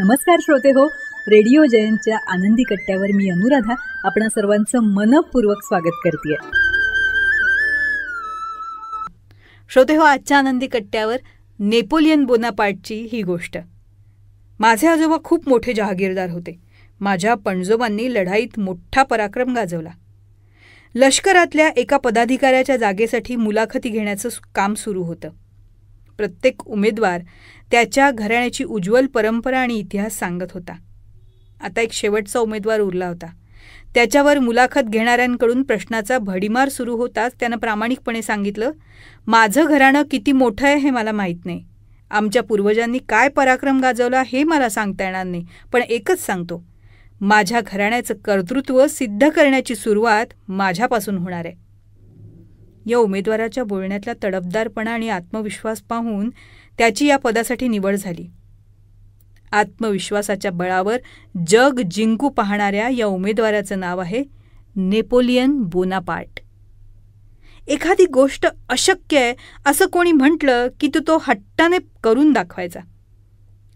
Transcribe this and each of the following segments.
नमस्कार श्रोते हो, रेडिओ जयंतच्या आनंदी कट्ट्यावर मी अनुराधा आपणा सर्वांचं मनपूर्वक स्वागत करते. श्रोते हो, आजच्या आनंदी कट्ट्यावर नेपोलियन बोनापार्टची ही गोष्ट. माझे आजोबा खूप मोठे जहागीरदार होते. माझ्या पणजोबांनी लढाईत मोठा पराक्रम गाजवला. लष्करातल्या एका पदाधिकाऱ्याच्या जागेसाठी मुलाखती घेण्याचं काम सुरू होतं. प्रत्येक उमेदवार त्याच्या घराण्याची उज्ज्वल परंपरा आणि इतिहास सांगत होता. आता एक शेवटचा उमेदवार उरला होता. त्याच्यावर मुलाखत घेणाऱ्यांकडून प्रश्नाचा भडीमार सुरू होताच त्यानं प्रामाणिकपणे सांगितलं, माझं घराणं किती मोठं आहे हे मला माहीत नाही. आमच्या पूर्वजांनी काय पराक्रम गाजवला हे मला सांगता येणार नाही, पण एकच सांगतो, माझ्या घराण्याचं कर्तृत्व सिद्ध करण्याची सुरुवात माझ्यापासून होणार आहे. या उमेदवाराच्या बोलण्यातला तडफदारपणा आणि आत्मविश्वास पाहून त्याची या पदासाठी निवड झाली. आत्मविश्वासाच्या बळावर जग जिंकू पाहणाऱ्या या उमेदवाराचं नाव आहे नेपोलियन बोनापार्ट. एखादी गोष्ट अशक्य आहे असं कोणी म्हटलं की तो हट्टाने करून दाखवायचा.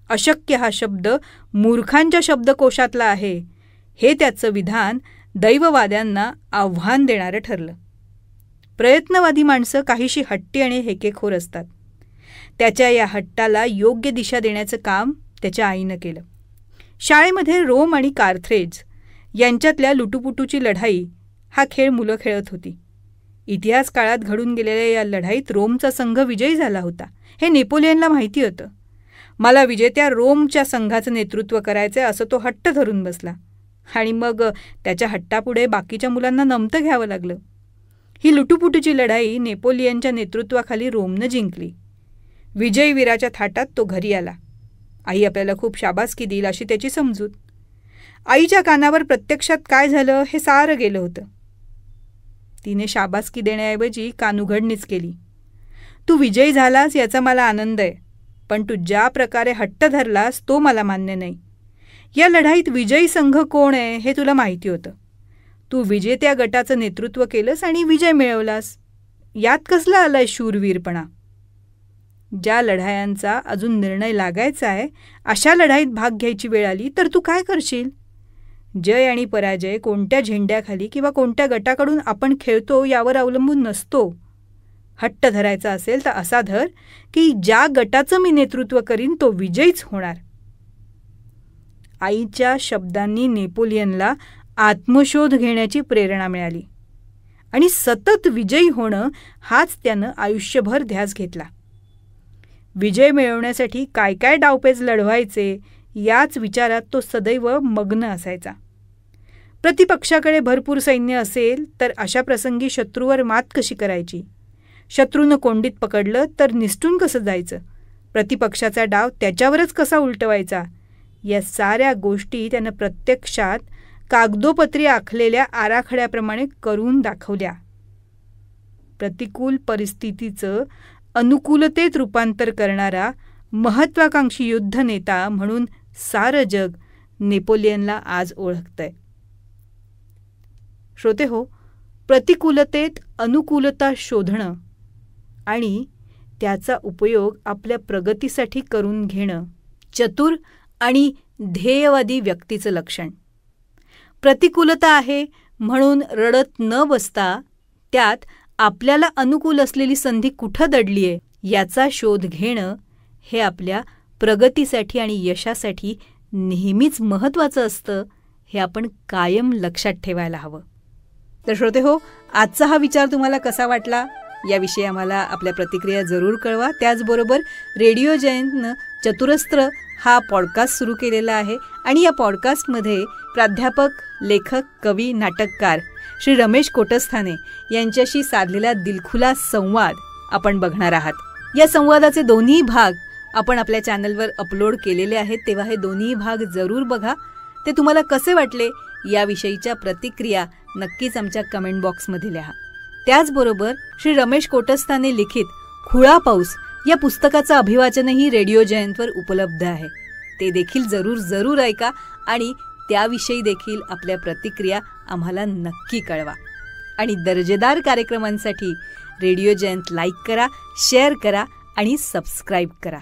अशक्य हा शब्द मूर्खांच्या शब्दकोशातला आहे, हे त्याचं विधान दैववाद्यांना आव्हान देणारं ठरलं. प्रयत्नवादी माणसं काहीशी हट्टी आणि हेकेखोर असतात. त्याच्या या हट्टाला योग्य दिशा देण्याचं काम त्याच्या आईनं केलं. शाळेमध्ये रोम आणि कार्थेज यांच्यातल्या लुटूपुटूची लढाई हा खेळ मुलं खेळत होती. इतिहास काळात घडून गेलेल्या या लढाईत रोमचा संघ विजयी झाला होता हे नेपोलियनला माहिती होतं. मला विजेत्या रोमच्या संघाचं नेतृत्व करायचं असं तो हट्ट धरून बसला आणि मग त्याच्या हट्टापुढे बाकीच्या मुलांना नमतं घ्यावं लागलं. ही लुटूपुटूची लढाई नेपोलियनच्या नेतृत्वाखाली रोमनं जिंकली. विजयवीराच्या थाटात तो घरी आला. आई आपल्याला खूप शाबासकी देईल अशी त्याची समजूत. आईच्या कानावर प्रत्यक्षात काय झालं हे सारं गेलं होतं. तिने शाबासकी देण्याऐवजी कानउघडणीच केली. तू विजयी झालास याचा मला आनंद आहे, पण तू ज्या प्रकारे हट्ट धरलास तो मला मान्य नाही. या लढाईत विजयी संघ कोण आहे हे तुला माहिती होतं. तू विजेत्या गटाचं नेतृत्व केलंस आणि विजय मिळवलास. यात कसला आलाय शूरवीरपणा? ज्या लढायांचा अजून निर्णय लागायचा आहे अशा लढाईत भाग घ्यायची वेळ आली तर तू काय करशील? जय आणि पराजय कोणत्या झेंड्याखाली किंवा कोणत्या गटाकडून आपण खेळतो यावर अवलंबून नसतो. हट्ट धरायचा असेल तर असा धर की ज्या गटाचं मी नेतृत्व करीन तो विजयीच होणार. आईच्या शब्दांनी नेपोलियनला आत्मशोध घेण्याची प्रेरणा मिळाली आणि सतत विजयी होणं हाच त्यानं आयुष्यभर ध्यास घेतला. विजय मिळवण्यासाठी काय काय डावपेच लढवायचे याच विचारात तो सदैव मग्न असायचा. प्रतिपक्षाकडे भरपूर सैन्य असेल तर अशा प्रसंगी शत्रूवर मात कशी करायची, शत्रूनं कोंडीत पकडलं तर निसटून कसं जायचं, प्रतिपक्षाचा डाव त्याच्यावरच कसा उलटवायचा, या साऱ्या गोष्टी त्यानं प्रत्यक्षात कागदोपत्री आखलेल्या आराखड्याप्रमाणे करून दाखवल्या. प्रतिकूल परिस्थितीचं अनुकूलतेत रूपांतर करणारा महत्त्वाकांक्षी युद्धनेता म्हणून सारं जग नेपोलियनला आज ओळखतंय. श्रोते हो, प्रतिकूलतेत अनुकूलता शोधणं आणि त्याचा उपयोग आपल्या प्रगतीसाठी करून घेणं चतुर आणि ध्येयवादी व्यक्तीचं लक्षण. प्रतिकूलता आहे म्हणून रडत न बसता त्यात आपल्याला अनुकूल असलेली संधी कुठं दडली आहे याचा शोध घेणं हे आपल्या प्रगतीसाठी आणि यशासाठी नेहमीच महत्त्वाचं असतं, हे आपण कायम लक्षात ठेवायला हवं. तर श्रोते हो, आजचा हा विचार तुम्हाला कसा वाटला याविषयी आम्हाला आपल्या प्रतिक्रिया जरूर कळवा. त्याचबरोबर रेडिओ जयंतनं चतुरस्त्र हा पॉडकास्ट सुरू केलेला आहे आणि या पॉडकास्टमध्ये प्राध्यापक, लेखक, कवी, नाटककार श्री रमेश कोटस्थाने यांच्याशी साधलेला दिलखुलास संवाद आपण बघणार आहात. या संवादाचे दोन्ही भाग आपण आपल्या चॅनलवर अपलोड केलेले आहेत, तेव्हा हे दोन्ही भाग जरूर बघा. ते तुम्हाला कसे वाटले याविषयीच्या प्रतिक्रिया नक्कीच आमच्या कमेंट बॉक्समध्ये लिहा. त्याचबरोबर श्री रमेश कोटस्थाने लिखित खुळा पाऊस या पुस्तकाचं अभिवाचनही रेडिओ जयंतवर उपलब्ध आहे. ते देखील जरूर ऐका आणि त्याविषयी देखील आपल्या प्रतिक्रिया आम्हाला नक्की कळवा. आणि दर्जेदार कार्यक्रमांसाठी रेडिओ जयंत लाईक करा, शेअर करा आणि सबस्क्राईब करा.